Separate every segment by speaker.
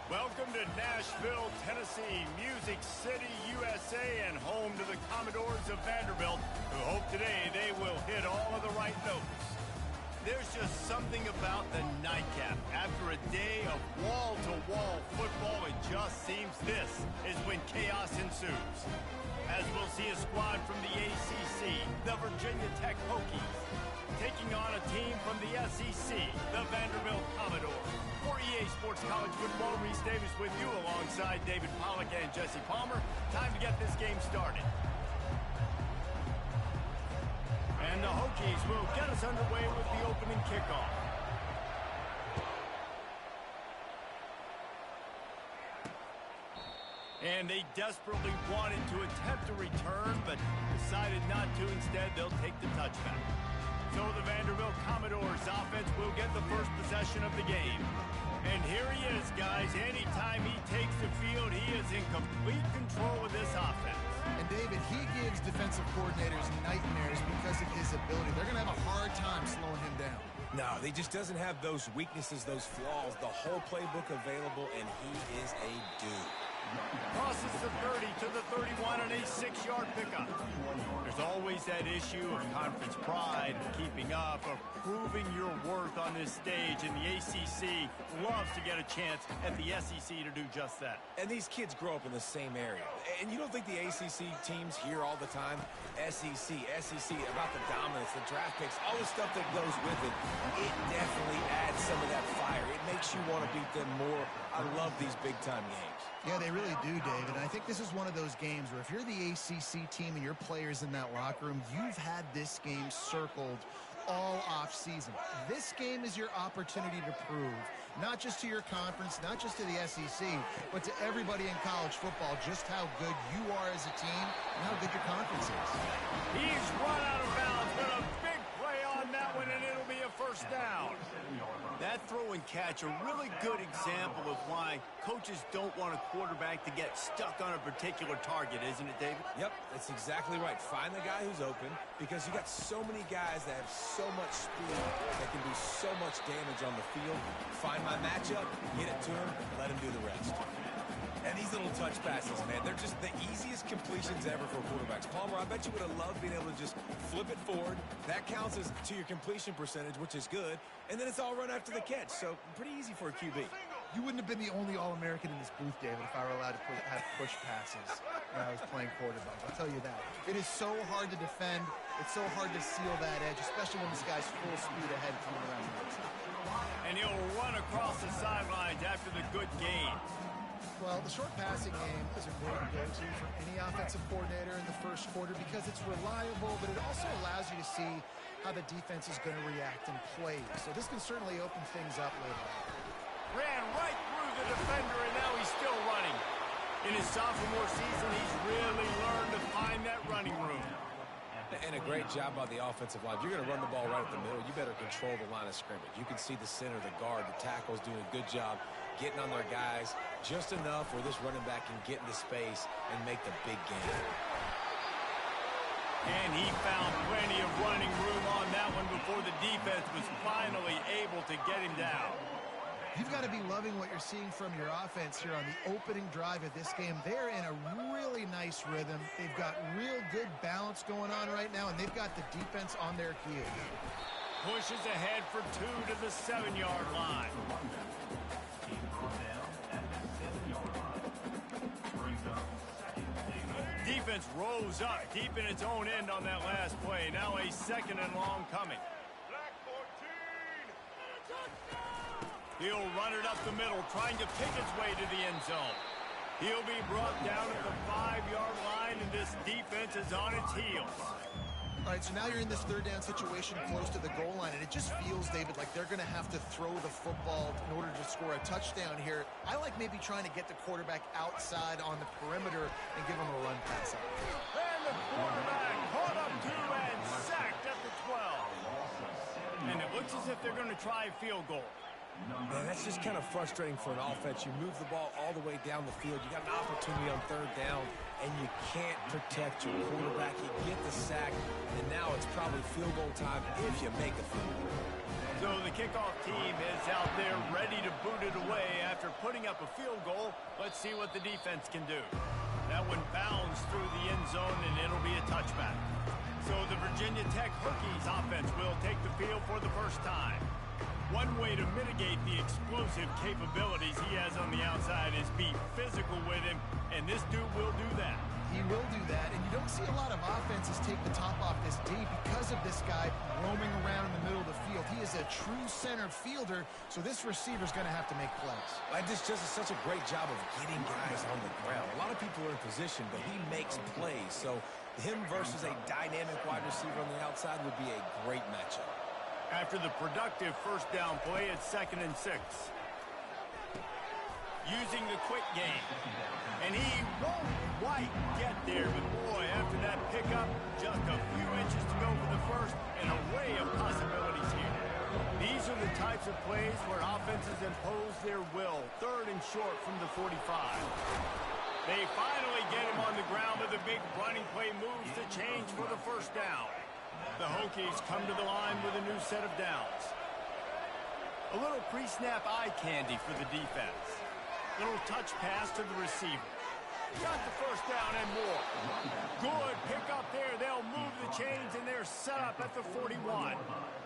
Speaker 1: Welcome to Nashville, Tennessee, Music City, USA, and home to the Commodores of Vanderbilt, who hope today they will hit all of the right notes. There's just something about the nightcap. After a day of wall-to-wall football, it just seems this is when chaos ensues. As we'll see a squad from the ACC, the Virginia Tech Hokies, taking on a team from the SEC, the Vanderbilt Commodores. For EA Sports College Football, Reese Davis with you alongside David Pollack and Jesse Palmer. Time to get this game started. And the Hokies will get us underway with the opening kickoff. And they desperately wanted to attempt a return, but decided not to. Instead, they'll take the touchback. So the Vanderbilt Commodores offense will get the first possession of the game. And here he is, guys. Anytime he takes the field, he is in complete control of this offense.
Speaker 2: And David, he gives defensive coordinators nightmares because of his ability. They're going to have a hard time slowing him down.
Speaker 3: No, he just doesn't have those weaknesses, those flaws, the whole playbook available, and he is a dude.
Speaker 1: Crosses the 30 to the 31 and a 6-yard pickup. There's always that issue of conference pride, keeping up, of proving your worth on this stage, and the ACC loves to get a chance at the SEC to do just that.
Speaker 3: And these kids grow up in the same area. And you don't think the ACC teams hear all the time, SEC, about the dominance, the draft picks, all the stuff that goes with it. It definitely adds some of that fire. It makes you want to beat them more. I love these big-time games.
Speaker 2: Yeah, they really do, David. And I think this is one of those games where if you're the ACC team and your players in that locker room, you've had this game circled all off-season. This game is your opportunity to prove, not just to your conference, not just to the SEC, but to everybody in college football, just how good you are as a team and how good your conference is.
Speaker 1: He's run out of bounds, but a big play on that one, and it'll be a first down. That throw and catch, a really good example of why coaches don't want a quarterback to get stuck on a particular target, isn't it, David?
Speaker 3: Yep, that's exactly right. Find the guy who's open, because you got so many guys that have so much speed that can do so much damage on the field. Find my matchup, get it to him, let him do the rest. And these little touch passes, man, they're just the easiest completions ever for quarterbacks. Palmer, I bet you would have loved being able to just flip it forward. That counts as to your completion percentage, which is good. And then it's all run after the catch, so pretty easy for a QB.
Speaker 2: You wouldn't have been the only All-American in this booth, David, if I were allowed to have push passes when I was playing quarterback. I'll tell you that. It is so hard to defend. It's so hard to seal that edge, especially when this guy's full speed ahead coming around the outside.
Speaker 1: And he'll run across the sidelines after the good gain.
Speaker 2: Well, the short passing game is a great go-to for any offensive coordinator in the first quarter because it's reliable, but it also allows you to see how the defense is going to react and play. So this can certainly open things up later on.
Speaker 1: Ran right through the defender, and now he's still running. In his sophomore season, he's really learned to find that running room.
Speaker 3: And a great job by the offensive line. If you're going to run the ball right at the middle, you better control the line of scrimmage. You can see the center, the guard, the tackles doing a good job getting on their guys just enough where this running back can get into space and make the big game.
Speaker 1: And he found plenty of running room on that one before the defense was finally able to get him down.
Speaker 2: You've got to be loving what you're seeing from your offense here on the opening drive of this game. They're in a really nice rhythm. They've got real good balance going on right now, and they've got the defense on their heels.
Speaker 1: Pushes ahead for 2 to the 7-yard line. Defense rose up deep in its own end on that last play. Now a 2nd and long coming. He'll run it up the middle, trying to pick its way to the end zone. He'll be brought down at the 5-yard line, and this defense is on its heels.
Speaker 2: All right, so now you're in this 3rd down situation close to the goal line, and it just feels, David, like they're going to have to throw the football in order to score a touchdown here. I like maybe trying to get the quarterback outside on the perimeter and give him a run pass out.
Speaker 1: And the quarterback caught up to and sacked at the 12. And it looks as if they're going to try a field goal.
Speaker 3: Man, that's just kind of frustrating for an offense. You move the ball all the way down the field. You got an opportunity on 3rd down, and you can't protect your quarterback. You get the sack, and now it's probably field goal time if you make a field goal.
Speaker 1: So the kickoff team is out there ready to boot it away after putting up a field goal. Let's see what the defense can do. That one bounds through the end zone, and it'll be a touchback. So the Virginia Tech Hokies offense will take the field for the first time. One way to mitigate the explosive capabilities he has on the outside is be physical with him, and this dude will do that.
Speaker 2: He will do that, and you don't see a lot of offenses take the top off this D because of this guy roaming around in the middle of the field. He is a true center fielder, so this receiver's going to have to make plays.
Speaker 3: This just is such a great job of getting guys on the ground. A lot of people are in position, but he makes plays, so him versus a dynamic wide receiver on the outside would be a great matchup.
Speaker 1: After the productive first down play, it's 2nd and 6. Using the quick game. And he won't quite get there, but boy, after that pickup, just a few inches to go for the first, an array of possibilities here. These are the types of plays where offenses impose their will. 3rd and short from the 45. They finally get him on the ground with a big running play moves to change for the first down. The Hokies come to the line with a new set of downs. A little pre-snap eye candy for the defense. Little touch pass to the receiver. Got the first down and more. Good pick up there. They'll move the chains, and they're set up at the 41.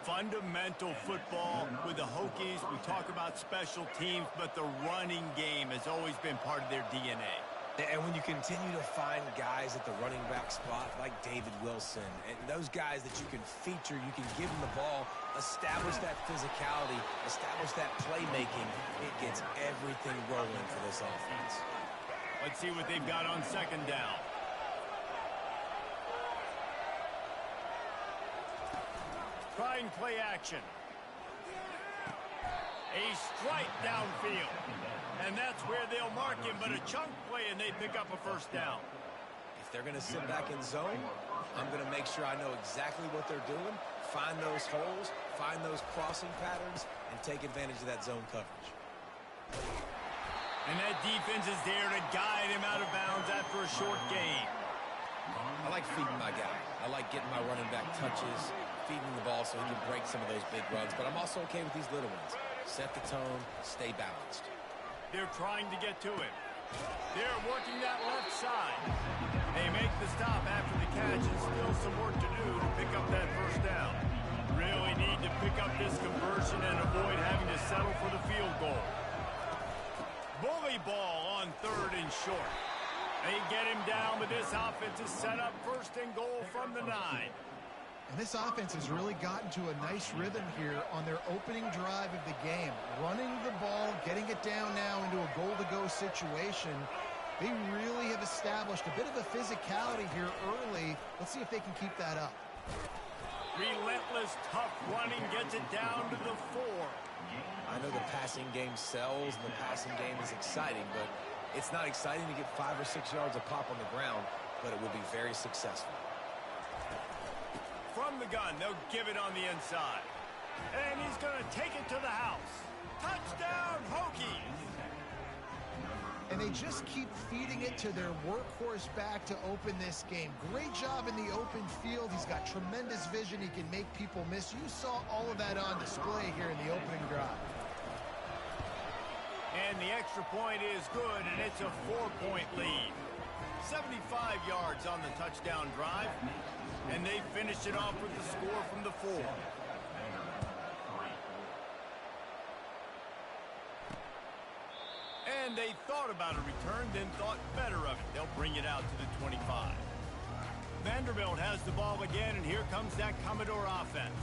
Speaker 1: Fundamental football with the Hokies. We talk about special teams, but the running game has always been part of their DNA.
Speaker 3: And when you continue to find guys at the running back spot like David Wilson, and those guys that you can feature, you can give them the ball, establish that physicality, establish that playmaking, it gets everything rolling for this offense.
Speaker 1: Let's see what they've got on 2nd down. Try and play action. A strike downfield. And that's where they'll mark him, but a chunk play, and they pick up a first down.
Speaker 3: If they're going to sit back in zone, I'm going to make sure I know exactly what they're doing, find those holes, find those crossing patterns, and take advantage of that zone coverage.
Speaker 1: And that defense is there to guide him out of bounds after a short gain.
Speaker 3: I like feeding my guy. I like getting my running back touches, feeding the ball so he can break some of those big runs, but I'm also okay with these little ones. Set the tone, stay balanced.
Speaker 1: They're trying to get to him. They're working that left side. They make the stop after the catch, and still some work to do to pick up that first down. Really need to pick up this conversion and avoid having to settle for the field goal. Bully ball on 3rd and short. They get him down, but this offense is set up 1st and goal from the 9.
Speaker 2: And this offense has really gotten to a nice rhythm here on their opening drive of the game. Running the ball, getting it down now into a goal-to-go situation. They really have established a bit of a physicality here early. Let's see if they can keep that up.
Speaker 1: Relentless, tough running gets it down to the 4.
Speaker 3: I know the passing game sells and the passing game is exciting, but it's not exciting to get 5 or 6 yards a pop on the ground, but it will be very successful.
Speaker 1: From the gun, they'll give it on the inside. And he's going to take it to the house. Touchdown, Hokies!
Speaker 2: And they just keep feeding it to their workhorse back to open this game. Great job in the open field. He's got tremendous vision. He can make people miss. You saw all of that on display here in the opening drive.
Speaker 1: And the extra point is good, and it's a 4-point lead. 75 yards on the touchdown drive, and they finish it off with the score from the 4. And they thought about a return, then thought better of it. They'll bring it out to the 25. Vanderbilt has the ball again, and here comes that Commodore offense.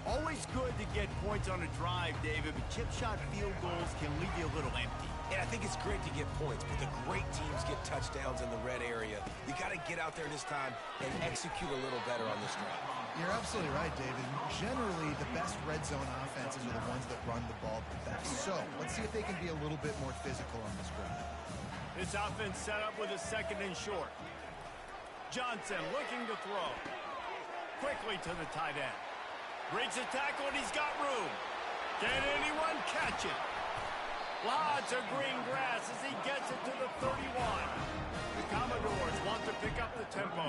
Speaker 1: Always good to get points on a drive, David, but chip shot field goals can leave you a little empty.
Speaker 3: Yeah, I think it's great to get points, but the great teams get touchdowns in the red area. You got to get out there this time and execute a little better on this drive.
Speaker 2: You're absolutely right, David. Generally, the best red zone offenses are the ones that run the ball the best. So, let's see if they can be a little bit more physical on this drive.
Speaker 1: This offense set up with a 2nd and short. Johnson looking to throw. Quickly to the tight end. Breaks a tackle, and he's got room. Can anyone catch it? Lots of green grass as he gets it to the 31. The Commodores want to pick up the tempo.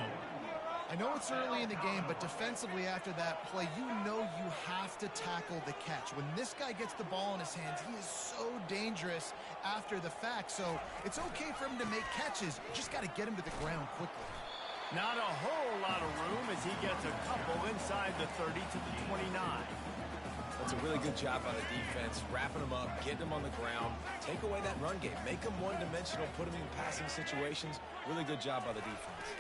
Speaker 2: I know it's early in the game, but defensively after that play, you know you have to tackle the catch. When this guy gets the ball in his hands, he is so dangerous after the fact. So it's okay for him to make catches. You just got to get him to the ground quickly.
Speaker 1: Not a whole lot of room as he gets a couple inside the 30 to the 29.
Speaker 3: That's a really good job by the defense, wrapping them up, getting them on the ground, take away that run game, make them one-dimensional, put them in passing situations. Really good job by the defense.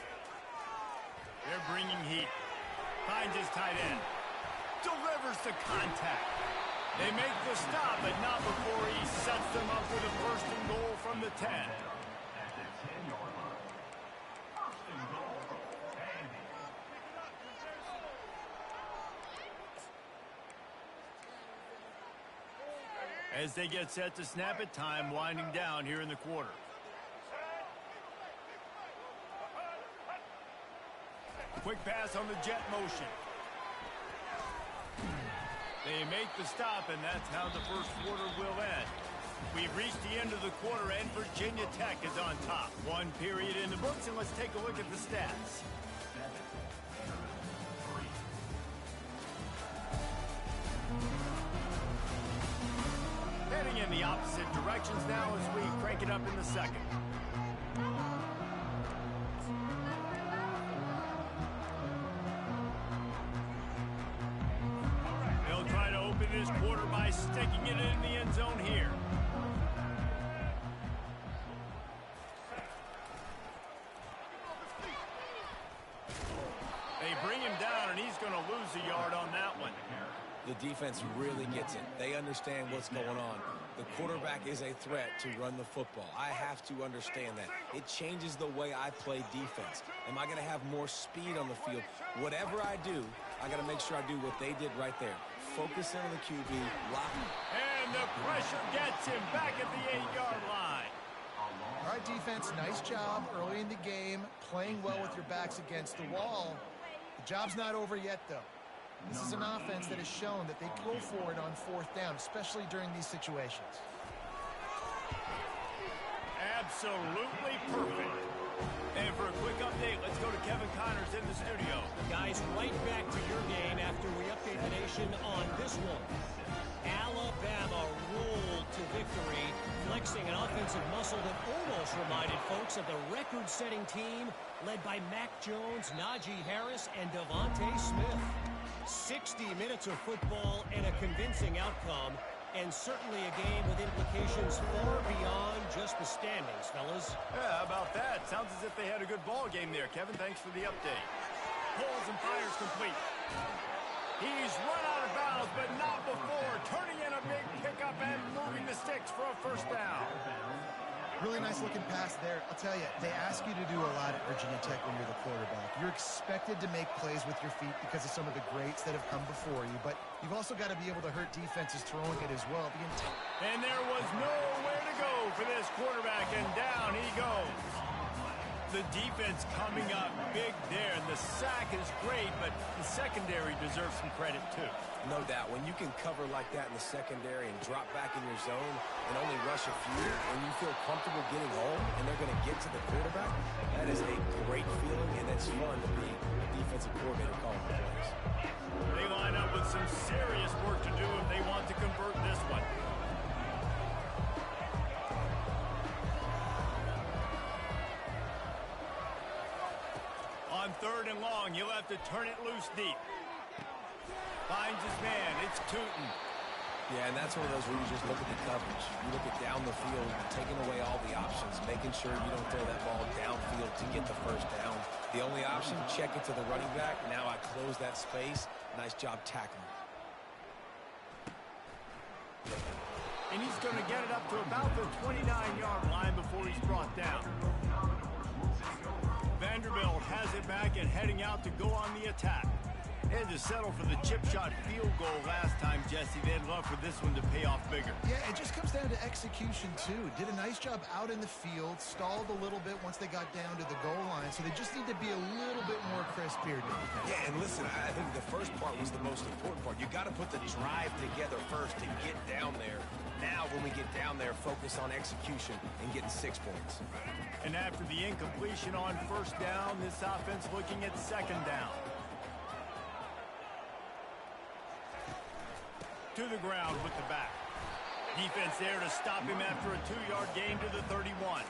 Speaker 1: They're bringing heat. Finds his tight end. Delivers the contact. They make the stop, but not before he sets them up with a first and goal from the 10. As they get set to snap it, time winding down here in the quarter. Quick pass on the jet motion. They make the stop, and that's how the first quarter will end. We've reached the end of the quarter, and Virginia Tech is on top. One period in the books, and let's take a look at the stats. Heading in the opposite directions now as we crank it up in the second. They'll try to open this quarter by sticking it in the end zone here. They bring him down, and he's going to lose a yard on that one.
Speaker 3: The defense really gets it. They understand what's going on. The quarterback is a threat to run the football. I have to understand that. It changes the way I play defense. Am I going to have more speed on the field? Whatever I do, I got to make sure I do what they did right there. Focus in on the QB, lock him.
Speaker 1: And the pressure gets him back at the 8-yard line.
Speaker 2: All right, defense, nice job early in the game, playing well with your backs against the wall. The job's not over yet, though. This is an offense that has shown that they go for it on fourth down, especially during these situations.
Speaker 1: Absolutely perfect. And for a quick update, let's go to Kevin Connors in the studio.
Speaker 4: Guys, right back to your game after we update the nation on this one. Alabama rolled to victory, flexing an offensive muscle that almost reminded folks of the record-setting team led by Mac Jones, Najee Harris, and Devontae Smith. 60 minutes of football and a convincing outcome, and certainly a game with implications far beyond just the standings, fellas.
Speaker 1: Yeah, how about that? Sounds as if they had a good ball game there. Kevin, thanks for the update. Pulls and fires complete. He's run out of bounds, but not before turning in a big pickup and moving the sticks for a first down.
Speaker 2: Really nice looking pass there. I'll tell you, they ask you to do a lot at Virginia Tech when you're the quarterback. You're expected to make plays with your feet because of some of the greats that have come before you, but you've also got to be able to hurt defenses throwing it as well.
Speaker 1: And there was nowhere to go for this quarterback, and down he goes. The defense coming up big there, and the sack is great, but the secondary deserves some credit too.
Speaker 3: No doubt. When you can cover like that in the secondary and drop back in your zone and only rush a few, and you feel comfortable getting home and they're going to get to the quarterback, that is a great feeling, and it's fun to be a defensive coordinator calling the plays.
Speaker 1: They line up with some serious work to do if they want to convert this one. On third and long, he'll have to turn it loose deep. Finds his man. It's Tootin.
Speaker 3: Yeah, and that's one of those where you just look at the coverage. You look at down the field, taking away all the options, making sure you don't throw that ball downfield to get the first down. The only option, check it to the running back. Now I close that space. Nice job tackling.
Speaker 1: And he's going to get it up to about the 29-yard line before he's brought down. Vanderbilt has it back and heading out to go on the attack. And to settle for the chip shot field goal last time, Jesse. They'd love for this one to pay off bigger.
Speaker 2: Yeah, it just comes down to execution, too. Did a nice job out in the field, stalled a little bit once they got down to the goal line, so they just need to be a little bit more crisp here.
Speaker 3: Yeah, and listen, I think the first part was the most important part. You got to put the drive together first to get down there. Now, when we get down there, focus on execution and getting 6 points.
Speaker 1: And after the incompletion on first down, this offense looking at second down. To the ground with the back. Defense there to stop him after a 2-yard gain to the 31.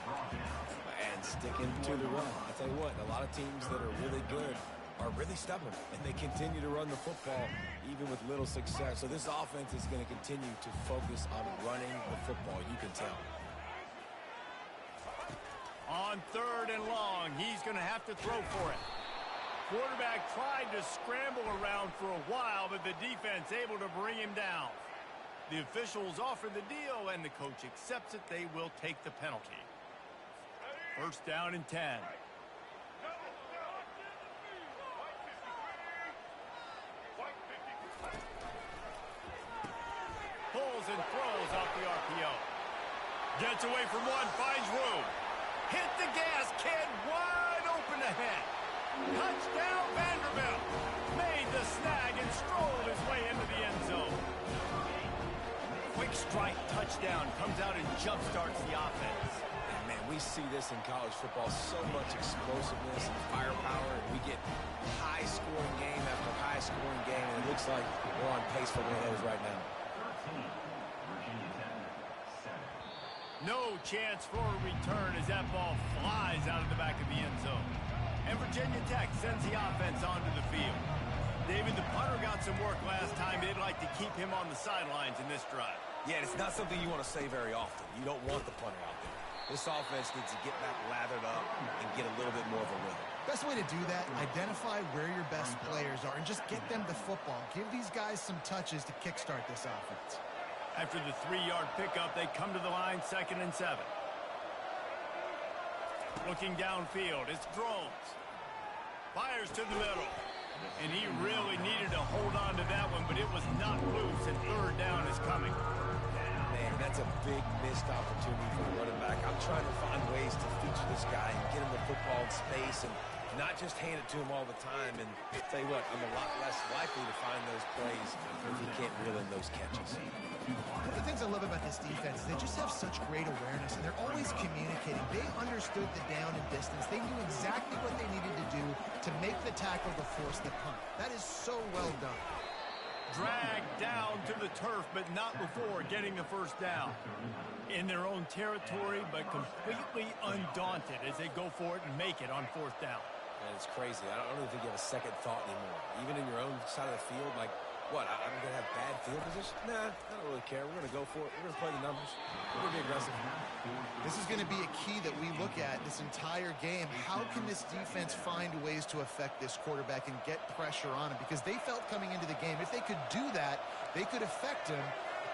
Speaker 3: And sticking to the run. I tell you what, a lot of teams that are really good are really stubborn, and they continue to run the football even with little success. So this offense is going to continue to focus on running the football. You can tell.
Speaker 1: On 3rd and long, he's going to have to throw for it. Quarterback tried to scramble around for a while, but the defense able to bring him down. The officials offer the deal, and the coach accepts it. They will take the penalty. First down and 10. Pulls and throws off the RPO. Gets away from one, finds room. Hit the gas, kid, wide open ahead. Touchdown, Vanderbilt. Made the snag and strolled his way into the end zone. Quick strike touchdown comes out and jumpstarts the offense.
Speaker 3: And man, we see this in college football, so much explosiveness and firepower, and we get high-scoring game after high-scoring game, and it looks like we're on pace for one of those right now.
Speaker 1: No chance for a return as that ball flies out of the back of the end zone. And Virginia Tech sends the offense onto the field. David, the punter got some work last time. They'd like to keep him on the sidelines in this drive.
Speaker 3: Yeah, it's not something you want to say very often. You don't want the punter out there. This offense needs to get back lathered up and get a little bit more of a rhythm.
Speaker 2: Best way to do that, identify where your best players are and just get them the football. Give these guys some touches to kickstart this offense.
Speaker 1: After the 3-yard pickup, they come to the line, 2nd and 7. Looking downfield, it's Drones. Fires to the middle. And he really needed to hold on to that one, but it was not loose, and 3rd down is coming.
Speaker 3: Man, that's a big missed opportunity for the running back. I'm trying to find ways to feature this guy and get him the football in space and not just hand it to him all the time. And I'll tell you what, I'm a lot less likely to find those plays if he can't reel in those catches.
Speaker 2: One of the things I love about this defense is they just have such great awareness, and they're always communicating. They understood the down and distance. They knew exactly what they needed to do to make the tackle to force the punt. That is so well done.
Speaker 1: Dragged down to the turf, but not before getting the first down. In their own territory, but completely undaunted as they go for it and make it on 4th down.
Speaker 3: Man, it's crazy. I don't even think you have a second thought anymore. Even in your own side of the field, like, what, I'm going to have bad field position? Nah, I don't really care. We're going to go for it. We're going to play the numbers. We're going to be aggressive.
Speaker 2: This is going to be a key that we look at this entire game. How can this defense find ways to affect this quarterback and get pressure on him? Because they felt coming into the game, if they could do that, they could affect him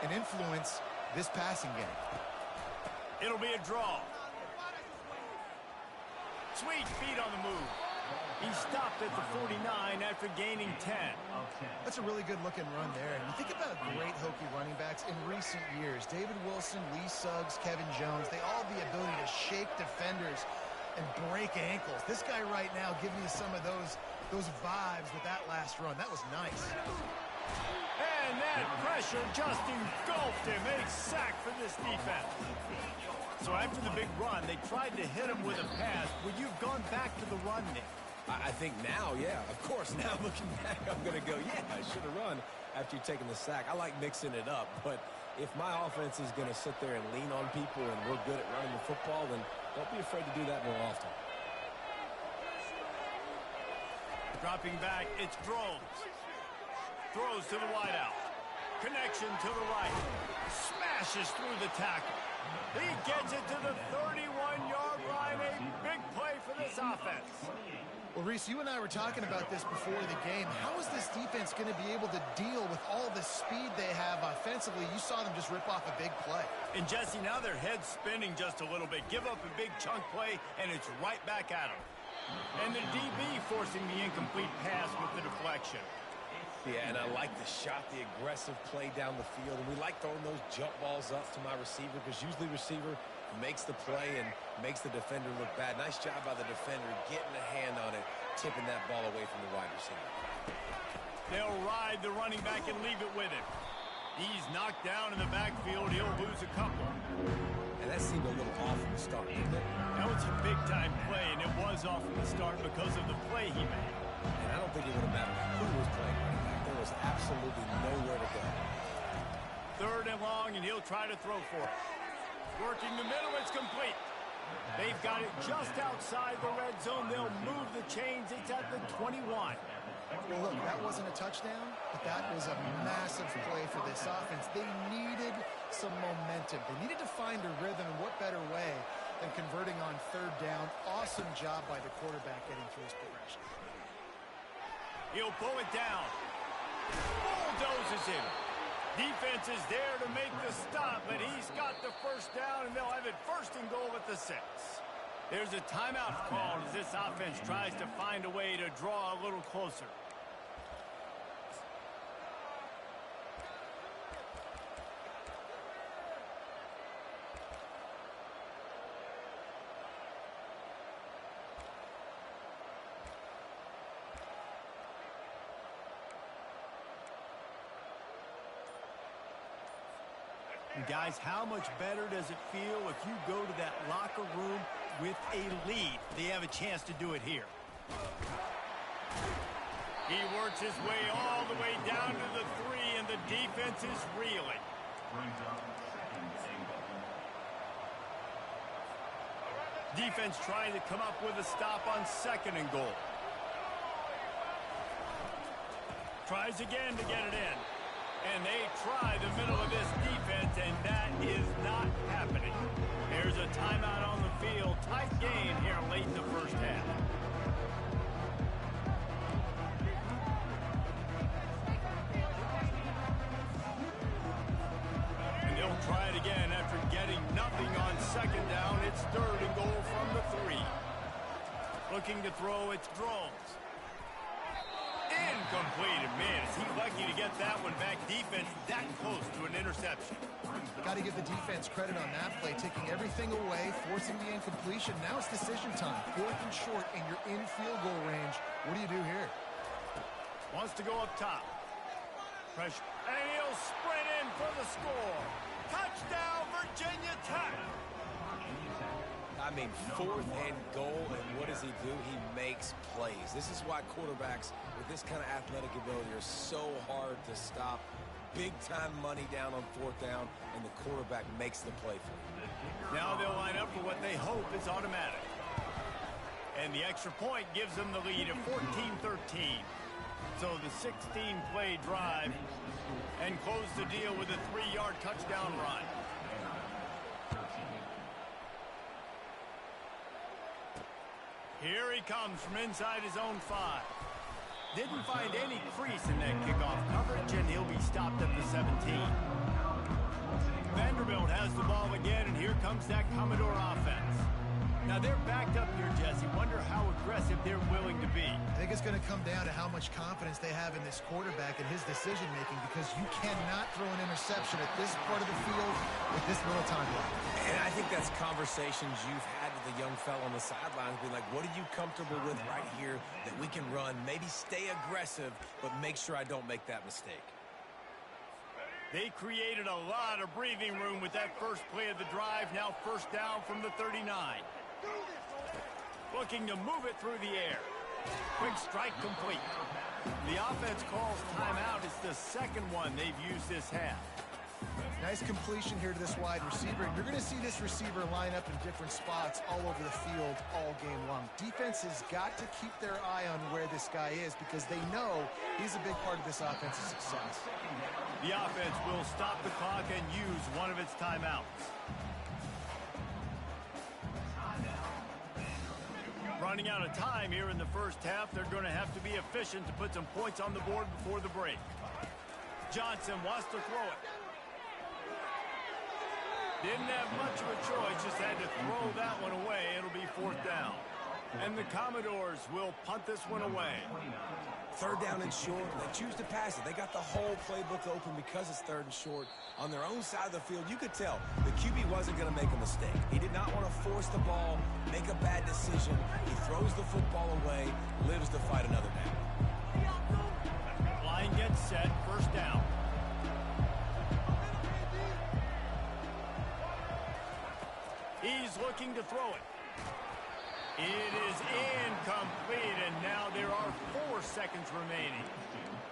Speaker 2: and influence this passing game.
Speaker 1: It'll be a draw. Sweet feet on the move. He stopped at the 49 after gaining 10.
Speaker 2: That's a really good-looking run there. And you think about great Hokie running backs in recent years. David Wilson, Lee Suggs, Kevin Jones, they all have the ability to shake defenders and break ankles. This guy right now giving you some of those vibes with that last run. That was nice.
Speaker 1: And that pressure just engulfed him. A sack for this defense. So after the big run, they tried to hit him with a pass. Would you have gone back to the run, Nick?
Speaker 3: I think now, yeah, of course. Now looking back, I'm going to go, yeah, I should have run after you've taken the sack. I like mixing it up, but if my offense is going to sit there and lean on people and we're good at running the football, then don't be afraid to do that more often.
Speaker 1: Dropping back, it's Drones. Throws to the wideout. Connection to the right. Smashes through the tackle. He gets it to the 31-yard line. A big play for this offense.
Speaker 2: Well, Reese, you and I were talking about this before the game. How is this defense going to be able to deal with all the speed they have offensively? You saw them just rip off a big play.
Speaker 1: And, Jesse, now their head's spinning just a little bit. Give up a big chunk play, and it's right back at them. And the DB forcing the incomplete pass with the deflection.
Speaker 3: Yeah, and I like the shot, the aggressive play down the field. And we like throwing those jump balls up to my receiver because usually receiver makes the play and makes the defender look bad. Nice job by the defender getting a hand on it, tipping that ball away from the wide receiver.
Speaker 1: They'll ride the running back and leave it with him. He's knocked down in the backfield. He'll lose a couple.
Speaker 3: And that seemed a little off from the start, didn't it?
Speaker 1: That was a big-time play, and it was off from the start because of the play he made.
Speaker 3: And I don't think it would have mattered who was playing running back. There was absolutely nowhere to go.
Speaker 1: 3rd and long, and he'll try to throw for it. Working the middle, it's complete. They've got it just outside the red zone. They'll move the chains. It's at the 21.
Speaker 2: Well, look, that wasn't a touchdown, but that was a massive play for this offense. They needed some momentum. They needed to find a rhythm, and what better way than converting on 3rd down. Awesome job by the quarterback getting through his progression.
Speaker 1: He'll pull it down. Bulldozes him. Defense is there to make the stop, but he's got the 1st down, and they'll have it 1st and goal at the 6. There's a timeout called as this offense tries to find a way to draw a little closer. And guys, how much better does it feel if you go to that locker room with a lead? They have a chance to do it here. He works his way all the way down to the 3, and the defense is reeling. Defense trying to come up with a stop on 2nd and goal. Tries again to get it in. And they try the middle of this defense, and that is not happening. There's a timeout on the field. Tight game here late in the 1st half. And they'll try it again after getting nothing on 2nd down. It's 3rd and goal from the 3. Looking to throw, it's Drones. Incomplete. Man, is he lucky to get that one back. Defense that close to an interception.
Speaker 2: Got to give the defense credit on that play, taking everything away, forcing the incompletion. Now it's decision time. 4th and short, and you're in field goal range. What do you do here?
Speaker 1: Wants to go up top. Pressure. And he'll sprint in for the score. Touchdown, Virginia Tech.
Speaker 3: I mean, 4th and goal, and what does he do? He makes plays. This is why quarterbacks with this kind of athletic ability are so hard to stop. Big-time money down on 4th down, and the quarterback makes the play for him.
Speaker 1: Now they'll line up for what they hope is automatic. And the extra point gives them the lead at 14-13. So the 16-play drive and close the deal with a 3-yard touchdown run. Here he comes from inside his own 5. Didn't find any crease in that kickoff coverage, and he'll be stopped at the 17. Vanderbilt has the ball again, and here comes that Commodore offense. Now they're backed up here, Jesse. Wonder how aggressive they're willing to be.
Speaker 2: I think it's going to come down to how much confidence they have in this quarterback and his decision-making, because you cannot throw an interception at this part of the field with this little time left.
Speaker 3: And I think that's conversations you've had with the young fella on the sidelines. Be like, what are you comfortable with right here that we can run? Maybe stay aggressive, but make sure I don't make that mistake.
Speaker 1: They created a lot of breathing room with that first play of the drive. Now 1st down from the 39. Looking to move it through the air. Quick strike complete. The offense calls timeout. It's the 2nd one they've used this half.
Speaker 2: Nice completion here to this wide receiver. And you're going to see this receiver line up in different spots all over the field all game long. Defense has got to keep their eye on where this guy is, because they know he's a big part of this offense's success.
Speaker 1: The offense will stop the clock and use one of its timeouts. Running out of time here in the 1st half. They're going to have to be efficient to put some points on the board before the break. Johnson wants to throw it. Didn't have much of a choice, just had to throw that one away. It'll be 4th down. And the Commodores will punt this one away.
Speaker 3: Third down and short. They choose to pass it. They got the whole playbook open because it's third and short. On their own side of the field, you could tell the QB wasn't going to make a mistake. He did not want to force the ball, make a bad decision. He throws the football away, lives to fight another down.
Speaker 1: Line gets set, first down. He's looking to throw it. It is incomplete, and now there are 4 seconds remaining.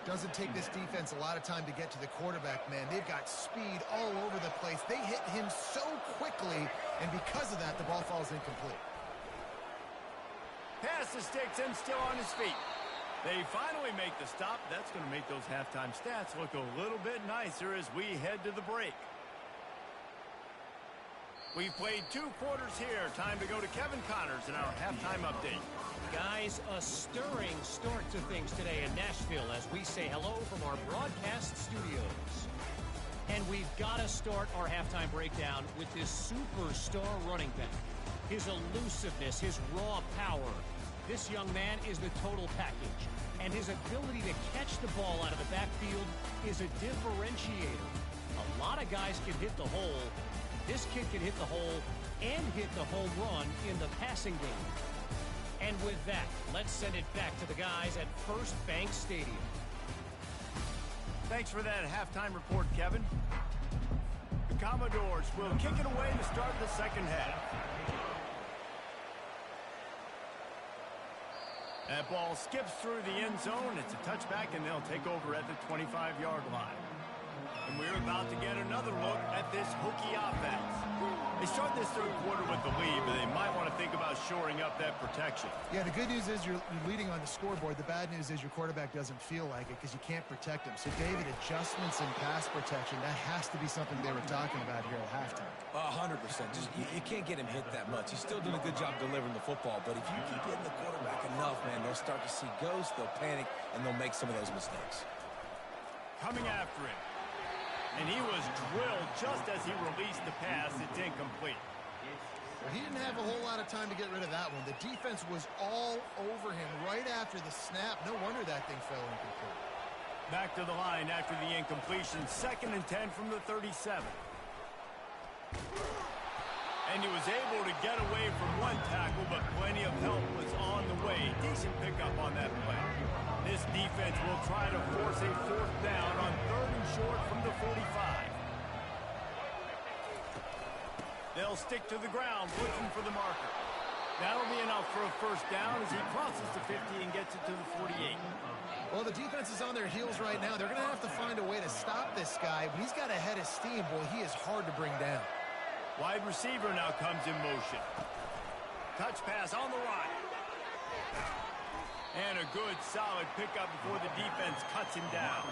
Speaker 2: Doesn't take this defense a lot of time to get to the quarterback, man. They've got speed all over the place. They hit him so quickly, and because of that, the ball falls incomplete.
Speaker 1: Pass the sticks and still on his feet. They finally make the stop. That's going to make those halftime stats look a little bit nicer as we head to the break. We've played 2 quarters here. Time to go to Kevin Connors in our halftime update.
Speaker 4: Guys, a stirring start to things today in Nashville as we say hello from our broadcast studios. And we've got to start our halftime breakdown with this superstar running back. His elusiveness, his raw power. This young man is the total package. And his ability to catch the ball out of the backfield is a differentiator. A lot of guys can hit the hole. This kid can hit the hole and hit the home run in the passing game. And with that, let's send it back to the guys at First Bank Stadium.
Speaker 1: Thanks for that halftime report, Kevin. The Commodores will kick it away to start the second half. That ball skips through the end zone. It's a touchback, and they'll take over at the 25-yard line. And we're about to get another look at this Hokie offense. They start this third quarter with the lead, but they might want to think about shoring up that protection.
Speaker 2: Yeah, the good news is you're leading on the scoreboard. The bad news is your quarterback doesn't feel like it because you can't protect him. So, David, adjustments in pass protection, that has to be something they were talking about here at halftime.
Speaker 3: 100%. Just, you can't get him hit that much. He's still doing a good job delivering the football, but if you keep hitting the quarterback enough, man, they'll start to see ghosts, they'll panic, and they'll make some of those mistakes.
Speaker 1: Coming after him. And he was drilled just as he released the pass. It's incomplete.
Speaker 2: Well, he didn't have a whole lot of time to get rid of that one. The defense was all over him right after the snap. No wonder that thing fell incomplete.
Speaker 1: Back to the line after the incompletion. 2nd and 10 from the 37. And he was able to get away from one tackle, but plenty of help was on the way. Decent pickup on that play. This defense will try to force a 4th down on 3rd and short from the 45. They'll stick to the ground looking for the marker. That'll be enough for a 1st down as he crosses the 50 and gets it to the 48.
Speaker 2: Well, the defense is on their heels right now. They're going to have to find a way to stop this guy. But he's got a head of steam. Boy, he is hard to bring down.
Speaker 1: Wide receiver now comes in motion. Touch pass on the right. And a good, solid pickup before the defense cuts him down.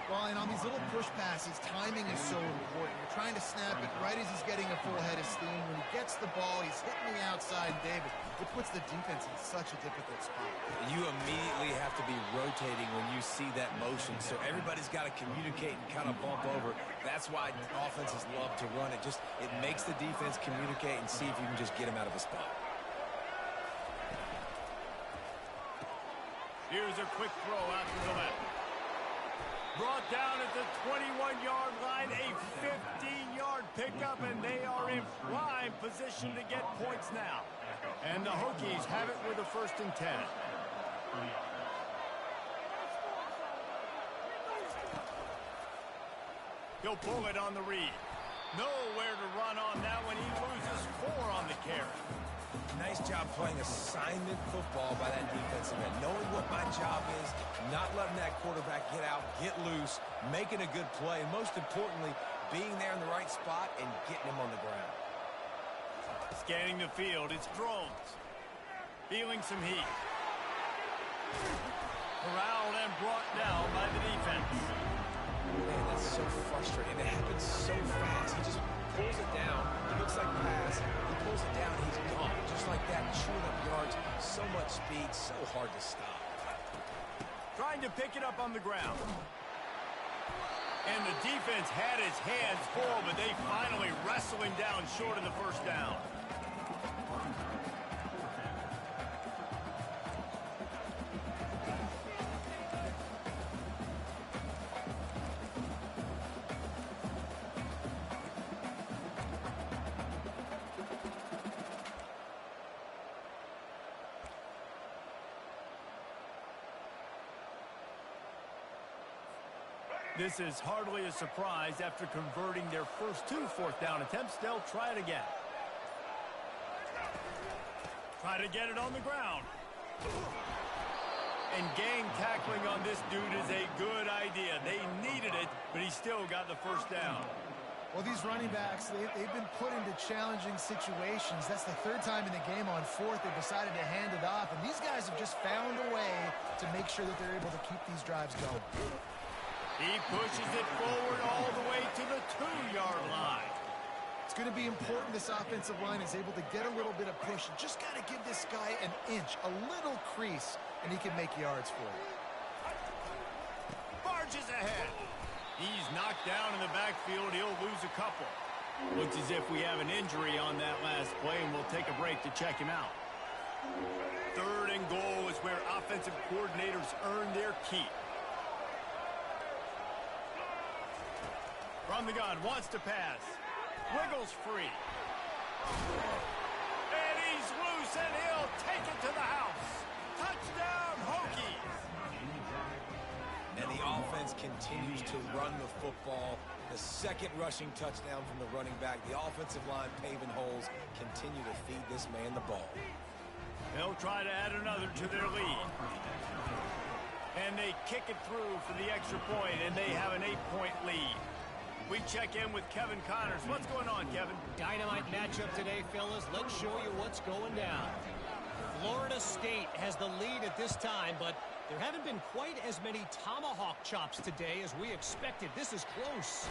Speaker 2: Well, and on these little push passes, timing is so important. You're trying to snap it right as he's getting a full head of steam. When he gets the ball, he's hitting the outside, David. It puts the defense in such a difficult spot.
Speaker 3: You immediately have to be rotating when you see that motion, so everybody's got to communicate and kind of bump over. That's why offenses love to run it. It makes the defense communicate and see if you can just get him out of a spot.
Speaker 1: Here's a quick throw out to the left. Brought down at the 21-yard line, a 15-yard pickup, and they are in prime position to get points now. And the Hokies have it with a 1st and 10. He'll pull it on the read. Nowhere to run on that one. He loses 4 on the carry.
Speaker 3: Nice job playing assignment football by that defensive end. Knowing what my job is, not letting that quarterback get out, get loose, making a good play, and most importantly, being there in the right spot and getting him on the ground.
Speaker 1: Scanning the field, it's drones. Feeling some heat. Corralled and brought down by the defense.
Speaker 3: Man, that's so frustrating. And it happens so fast. He just pulls it down. It looks like pass. He pulls it down, he's gone. Just like that, chewing up yards. So much speed, so hard to stop.
Speaker 1: Trying to pick it up on the ground. And the defense had his hands full, but they finally wrestle him down short of the 1st down. This is hardly a surprise. After converting their first 2 fourth-down attempts, they'll try it again. Try to get it on the ground. And gang tackling on this dude is a good idea. They needed it, but he still got the first down.
Speaker 2: Well, these running backs, they've been put into challenging situations. That's the 3rd time in the game. On 4th, they decided to hand it off. And these guys have just found a way to make sure that they're able to keep these drives going.
Speaker 1: He pushes it forward all the way to the 2-yard line.
Speaker 2: It's going to be important this offensive line is able to get a little bit of push. Just got to give this guy an inch, a little crease, and he can make yards for it.
Speaker 1: Barges ahead. He's knocked down in the backfield. He'll lose a couple. Looks as if we have an injury on that last play, and we'll take a break to check him out. 3rd and goal is where offensive coordinators earn their keep. From the gun, wants to pass. Wiggles free. And he's loose, and he'll take it to the house. Touchdown, Hokies.
Speaker 3: And the offense continues to run the football. The 2nd rushing touchdown from the running back. The offensive line paving holes. Continue to feed this man the ball.
Speaker 1: They'll try to add another to their lead. And they kick it through for the extra point, and they have an 8-point lead. We check in with Kevin Connors. What's going on, Kevin?
Speaker 4: Dynamite matchup today, fellas. Let's show you what's going down. Florida State has the lead at this time, but there haven't been quite as many tomahawk chops today as we expected. This is close.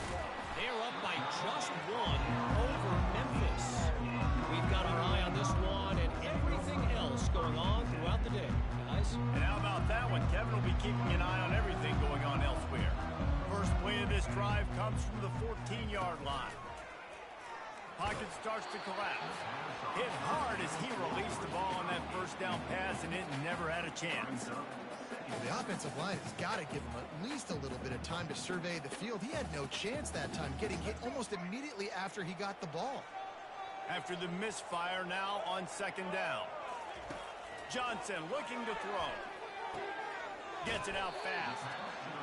Speaker 4: They're up by just 1 over Memphis. We've got our eye on this one and everything else going on throughout the day, guys.
Speaker 1: And how about that one? Kevin will be keeping an eye on everything going on elsewhere. First play of this drive comes from the 14-yard line. Pocket starts to collapse. Hit hard as he released the ball on that first down pass, and it never had a chance.
Speaker 2: The offensive line has got to give him at least a little bit of time to survey the field. He had no chance that time, getting hit almost immediately after he got the ball.
Speaker 1: After the misfire, now on 2nd down. Johnson looking to throw. Gets it out fast.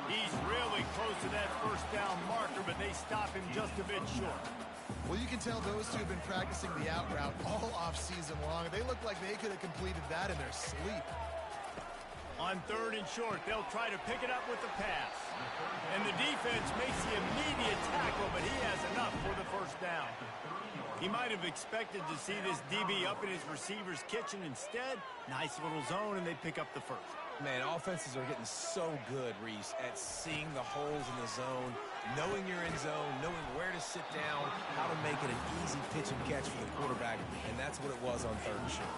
Speaker 1: He's really close to that first down marker, but they stop him just a bit short.
Speaker 2: Well, you can tell those two have been practicing the out route all off-season long. They look like they could have completed that in their sleep.
Speaker 1: On 3rd and short, they'll try to pick it up with the pass. And the defense makes the immediate tackle, but he has enough for the first down. He might have expected to see this DB up in his receiver's kitchen. Instead, nice little zone, and they pick up the first.
Speaker 3: Man, offenses are getting so good, Reese, at seeing the holes in the zone, knowing you're in zone, knowing where to sit down, how to make it an easy pitch and catch for the quarterback, and that's what it was on 3rd and short.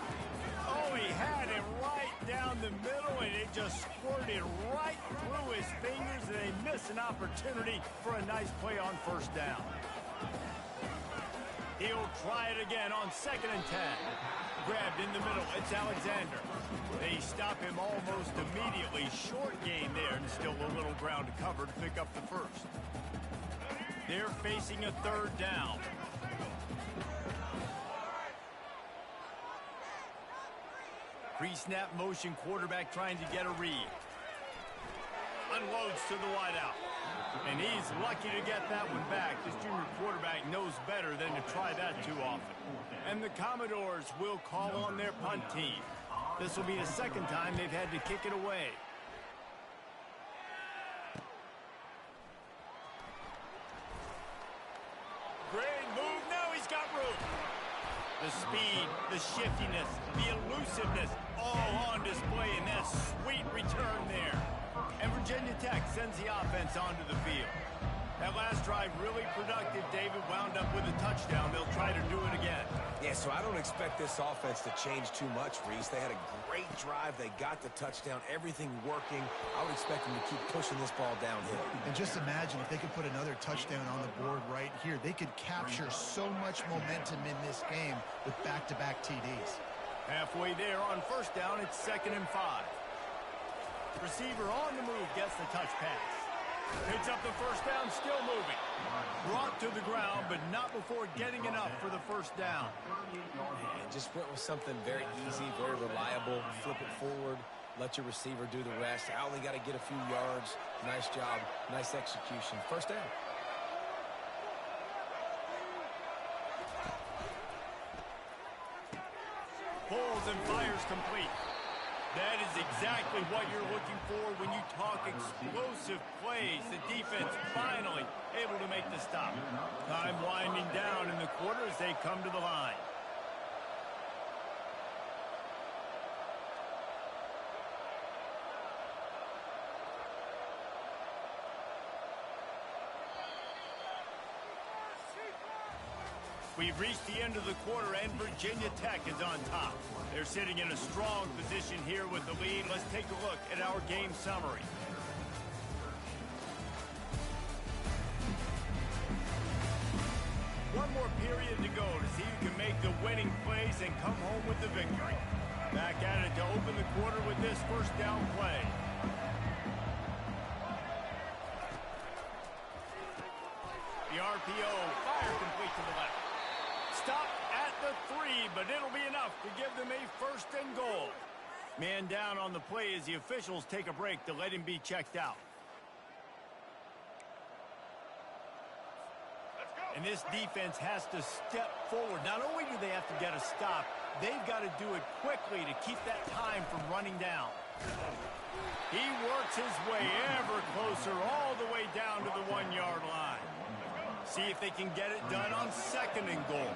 Speaker 1: Oh, he had it right down the middle, and it just squirted right through his fingers, and they miss an opportunity for a nice play on first down. He'll try it again on 2nd and 10. Grabbed in the middle. It's Alexander. They stop him almost immediately. Short gain there, and still a little ground to cover to pick up the first. They're facing a 3rd down. Pre-snap motion quarterback trying to get a read. Unloads to the wideout. And he's lucky to get that one back. This junior quarterback knows better than to try that too often. And the Commodores will call on their punt team. This will be the 2nd time they've had to kick it away. Great move. Now he's got room. The speed, the shiftiness, the elusiveness, all on display in that sweet return there. And Virginia Tech sends the offense onto the field. That last drive really productive. David wound up with a touchdown. They'll try to do it again.
Speaker 3: Yeah, so I don't expect this offense to change too much, Reese. They had a great drive. They got the touchdown. Everything working. I would expect them to keep pushing this ball downhill.
Speaker 2: And just imagine if they could put another touchdown on the board right here. They could capture so much momentum in this game with back-to-back TDs.
Speaker 1: Halfway there on first down, it's 2nd and 5. Receiver on the move gets the touch pass. Picks up the first down, still moving. Brought to the ground, but not before getting enough for the first down.
Speaker 3: And just went with something very easy, very reliable. Flip it forward. Let your receiver do the rest. I only got to get a few yards. Nice job. Nice execution. First down.
Speaker 1: Pulls and fires complete. That is exactly what you're looking for when you talk explosive plays. The defense finally able to make the stop. Time winding down in the quarter as they come to the line. We've reached the end of the quarter, and Virginia Tech is on top. They're sitting in a strong position here with the lead. Let's take a look at our game summary. One more period to go to see who can make the winning plays and come home with the victory. Back at it to open the quarter with this first down play. The RPO, fire complete to the left. Stop at the 3, but it'll be enough to give them a first and goal. Man down on the play as the officials take a break to let him be checked out. And this defense has to step forward. Not only do they have to get a stop, they've got to do it quickly to keep that time from running down. He works his way ever closer all the way down to the 1-yard line. See if they can get it done on second and goal.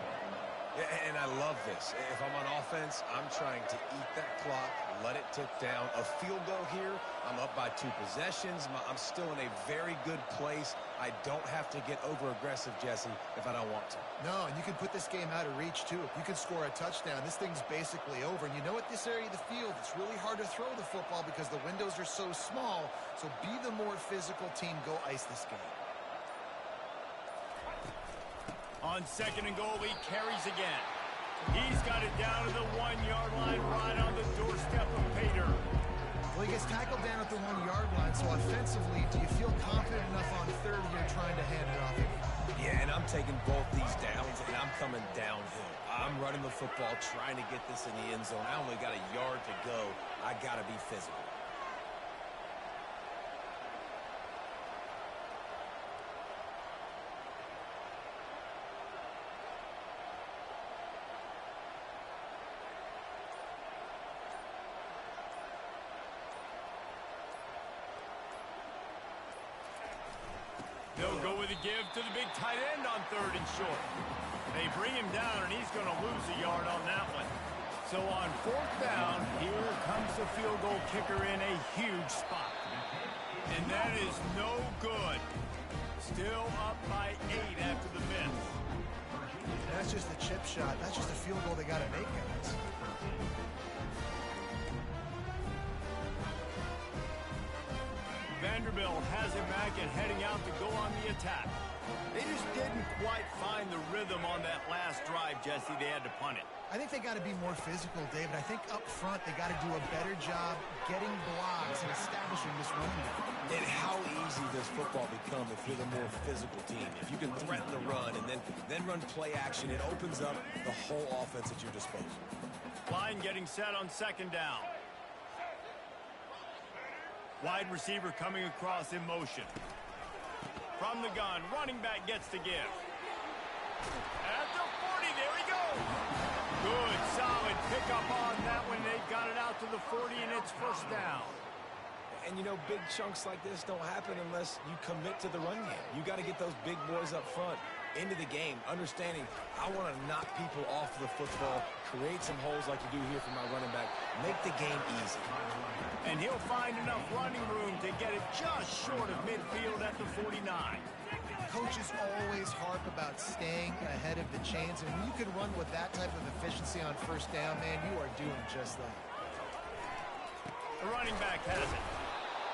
Speaker 3: Yeah, and I love this. If I'm on offense, I'm trying to eat that clock, let it tick down. A field goal here, I'm up by 2 possessions. I'm still in a very good place. I don't have to get over-aggressive, Jesse, if I don't want to.
Speaker 2: No, and you can put this game out of reach, too. If you can score a touchdown, this thing's basically over. And you know, at this area of the field, it's really hard to throw the football because the windows are so small. So be the more physical team. Go ice this game.
Speaker 1: On second and goal, he carries again. He's got it down to the 1-yard line, right on the doorstep of Pater.
Speaker 2: Well, he gets tackled down at the 1-yard line, so offensively, do you feel confident enough on third here trying to hand it off?
Speaker 3: Yeah, and I'm taking both these downs, and I'm coming downhill. I'm running the football, trying to get this in the end zone. I only got a yard to go. I got to be physical.
Speaker 1: They'll go with a give to the big tight end on third and short. They bring him down, and he's going to lose a yard on that one. So on fourth down, here comes the field goal kicker in a huge spot. And that is no good. Still up by 8 after the miss.
Speaker 2: That's just a chip shot. That's just a field goal they got to make, guys.
Speaker 1: Vanderbilt has it back and heading out to go on the attack. They just didn't quite find the rhythm on that last drive, Jesse. They had to punt it.
Speaker 2: I think they got to be more physical, David. I think up front they got to do a better job getting blocks and establishing this running game.
Speaker 3: And how easy does football become if you're the more physical team? If you can threaten the run and then run play action, it opens up the whole offense at your disposal.
Speaker 1: Line getting set on second down. Wide receiver coming across in motion. From the gun, running back gets the give. At the 40, there he goes. Good, solid pickup on that one. They got it out to the 40, and it's first down.
Speaker 3: And, you know, big chunks like this don't happen unless you commit to the run game. You got to get those big boys up front into the game, understanding I want to knock people off the football, create some holes like you do here for my running back, make the game easy.
Speaker 1: And he'll find enough running room to get it just short of midfield at the 49.
Speaker 2: Coaches always harp about staying ahead of the chains, and when you can run with that type of efficiency on first down, man, you are doing just that.
Speaker 1: The running back has it.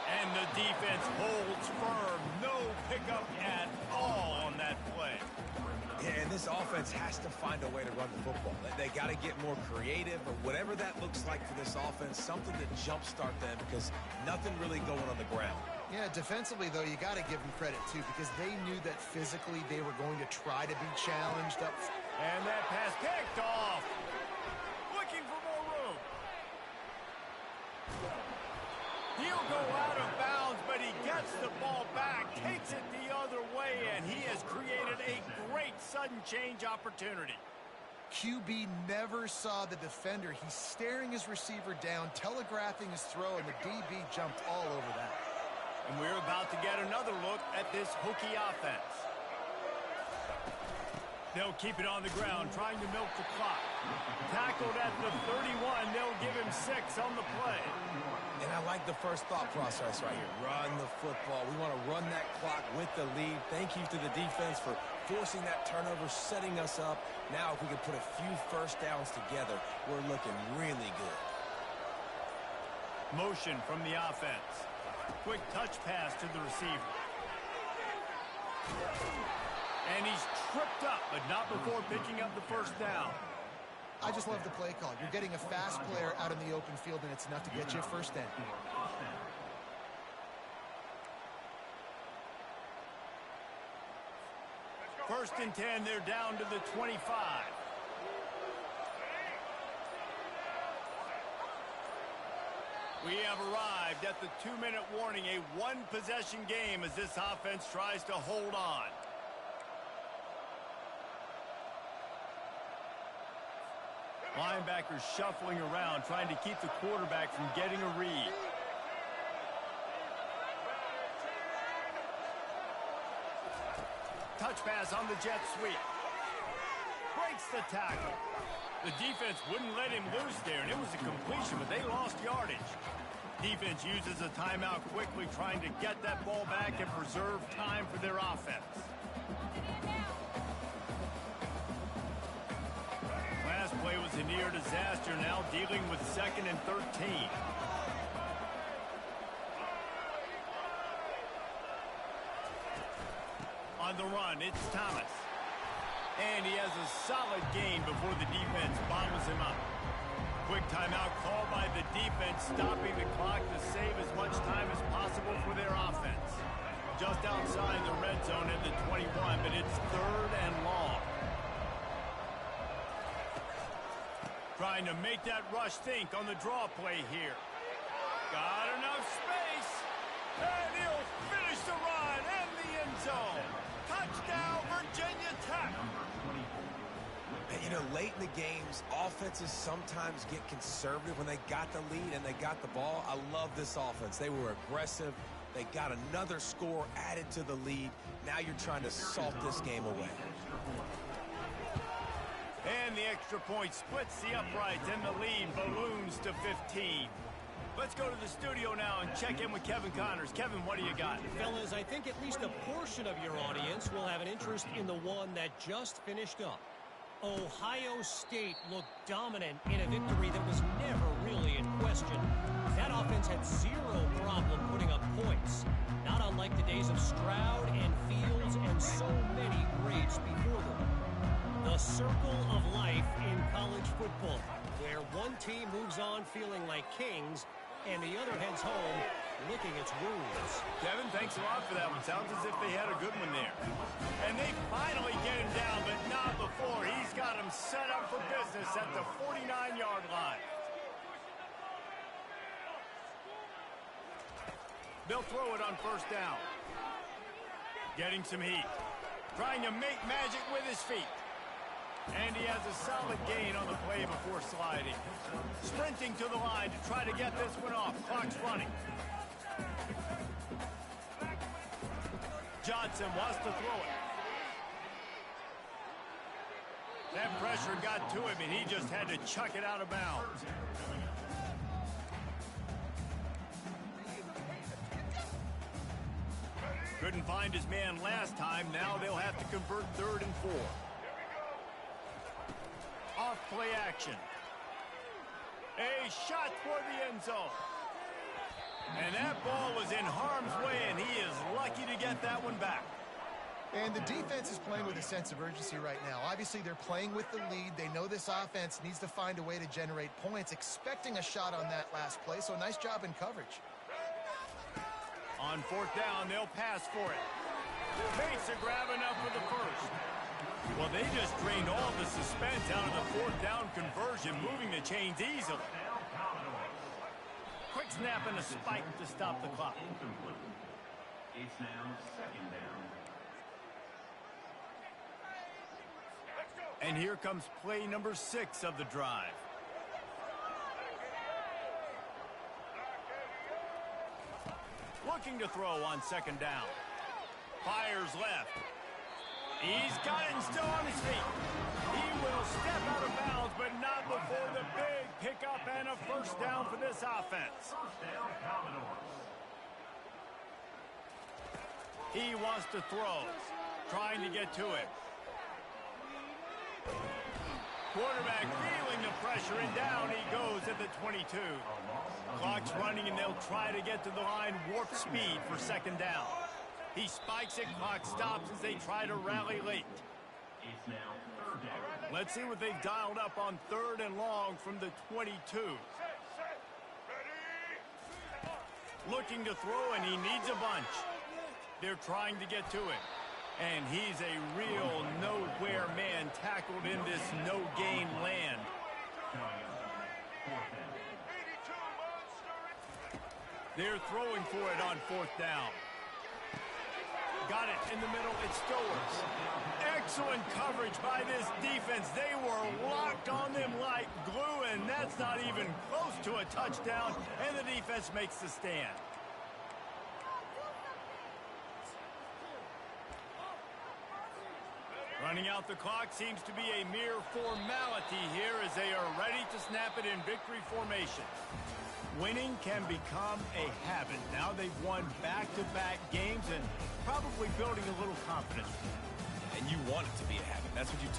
Speaker 1: And the defense holds firm. No pickup at all on that play.
Speaker 3: Yeah, and this offense has to find a way to run the football. They got to get more creative, or whatever that looks like for this offense, something to jumpstart them because nothing really going on the ground.
Speaker 2: Yeah, defensively, though, you got to give them credit, too, because they knew that physically they were going to try to be challenged up.
Speaker 1: And that pass picked off. Looking for more room. He'll go out of bounds, but he gets the ball back, takes it the other way, and he has created a great sudden change opportunity.
Speaker 2: QB never saw the defender. He's staring his receiver down, telegraphing his throw, and the DB jumped all over that.
Speaker 1: And we're about to get another look at this Hokie offense. They'll keep it on the ground, trying to milk the clock. Tackled at the 31. They'll give him 6 on the play.
Speaker 3: And I like the first thought process right here. Run the football. We want to run that clock with the lead. Thank you to the defense for forcing that turnover, setting us up. Now, if we can put a few first downs together, we're looking really good.
Speaker 1: Motion from the offense. Quick touch pass to the receiver. And he's tripped up, but not before picking up the first down.
Speaker 2: I just love the play call. You're getting a fast player out in the open field, and it's enough to get you a first down.
Speaker 1: First and 10, they're down to the 25. We have arrived at the 2-minute warning, a one-possession game as this offense tries to hold on. Linebackers shuffling around, trying to keep the quarterback from getting a read. Touch pass on the jet sweep. Breaks the tackle. The defense wouldn't let him loose there, and it was a completion, but they lost yardage. Defense uses a timeout quickly, trying to get that ball back and preserve time for their offense. Last play was a near disaster, now dealing with 2nd and 13. On the run, it's Thomas. And he has a solid gain before the defense bottles him up. Quick timeout called by the defense, stopping the clock to save as much time as possible for their offense. Just outside the red zone at the 21, but it's 3rd and long. Trying to make that rush think on the draw play here. Got enough space. And he'll finish the run in the end zone. Touchdown, Virginia Tech.
Speaker 3: And, you know, late in the games, offenses sometimes get conservative when they got the lead and they got the ball. I love this offense. They were aggressive. They got another score added to the lead. Now you're trying to salt this game away.
Speaker 1: And the extra point splits the uprights, and the lead balloons to 15. Let's go to the studio now and check in with Kevin Connors. Kevin, what do you got?
Speaker 4: Fellas, I think at least a portion of your audience will have an interest in the one that just finished up. Ohio State looked dominant in a victory that was never really in question. That offense had zero problem putting up points, not unlike the days of Stroud and Fields and so many greats before them. The circle of life in college football, where one team moves on feeling like kings and the other heads home licking its wounds.
Speaker 1: Kevin, thanks a lot for that one. Sounds as if they had a good one there. And they finally get him down, but not before. He's got him set up for business at the 49-yard line. They'll throw it on first down. Getting some heat. Trying to make magic with his feet. And he has a solid gain on the play before sliding. Sprinting to the line to try to get this one off. Clock's running. Johnson wants to throw it. That pressure got to him, and he just had to chuck it out of bounds. Couldn't find his man last time. Now they'll have to convert 3rd and 4. Off play action. A shot for the end zone. And that ball was in harm's way, and he is lucky to get that one back.
Speaker 2: And the defense is playing with a sense of urgency right now. Obviously, they're playing with the lead. They know this offense needs to find a way to generate points, expecting a shot on that last play, so nice job in coverage.
Speaker 1: On 4th down, they'll pass for it. Makes a grab enough for the first. Well, they just drained all the suspense out of the 4th down conversion, moving the chains easily. quick snap and a spike to stop the clock.
Speaker 5: It's now second down.
Speaker 1: And here comes play number 6 of the drive. Looking to throw on second down. Fires left. He's got it and still on his feet. He will step out of bounds, but not before the big pickup and a first down for this offense.
Speaker 5: First down, Commodores.
Speaker 1: He wants to throw, trying to get to it. Quarterback feeling the pressure, and down he goes at the 22. Clock's running, and they'll try to get to the line warp speed for second down. He spikes it, clock stops as they try to rally late.
Speaker 5: It's now third down.
Speaker 1: Let's see what they've dialed up on third and long from the 22. Looking to throw, and he needs a bunch. They're trying to get to it. And he's a real nowhere man tackled in this no-gain land. They're throwing for it on fourth down. Got it in the middle. It still works. Excellent coverage by this defense. They were locked on them like glue, and that's not even close to a touchdown, and the defense makes the stand. Running out the clock seems to be a mere formality here as they are ready to snap it in victory formation. Winning can become a habit. Now they've won back-to-back games and probably building a little confidence.
Speaker 3: And you want it to be a habit. That's what you